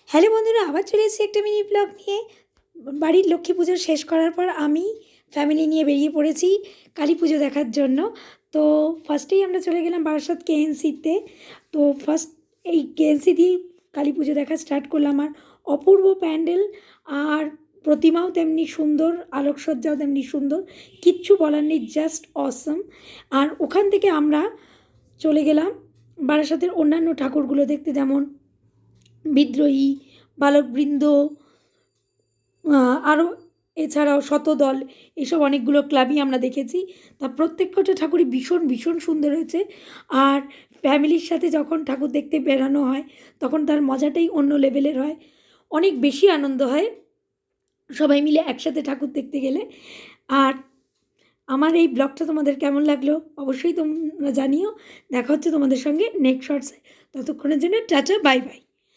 Hello বন্ধুরা, আবার চলে এসেছি একটা মিনি ব্লগ নিয়ে। বাড়ির লক্ষ্মী পুজো শেষ করার পর আমি ফ্যামিলি নিয়ে বেরিয়ে পড়েছি কালী পুজো দেখার জন্য। তো ফার্স্টেই আমরা চলে গেলাম বারাসাত কেএনসিতে। তো ফার্স্ট এই কেএনসি দিয়েই কালী পুজো দেখা স্টার্ট করলাম। আর অপূর্ব প্যান্ডেল, আর প্রতিমাও তেমনি সুন্দর, আলোকসজ্জাও তেমনি সুন্দর, কিচ্ছু বলার নেই, জাস্ট অসম। আর ওখান থেকে আমরা চলে গেলাম বারাসাতের অন্যান্য ঠাকুরগুলো দেখতে, যেমন বিদ্রোহী, বালকবৃন্দ, আরও এছাড়াও শতদল, এসব অনেকগুলো ক্লাবই আমরা দেখেছি। তা প্রত্যেকটা ঠাকুরই ভীষণ ভীষণ সুন্দর হয়েছে। আর ফ্যামিলির সাথে যখন ঠাকুর দেখতে বেরানো হয় তখন তার মজাটাই অন্য লেভেলের হয়, অনেক বেশি আনন্দ হয় সবাই মিলে একসাথে ঠাকুর দেখতে গেলে। আর আমার এই ব্লগটা তোমাদের কেমন লাগলো অবশ্যই তোমরা জানিও। দেখা হচ্ছে তোমাদের সঙ্গে নেক্সট শর্টসে। ততক্ষণের জন্য টাটা, বাই বাই।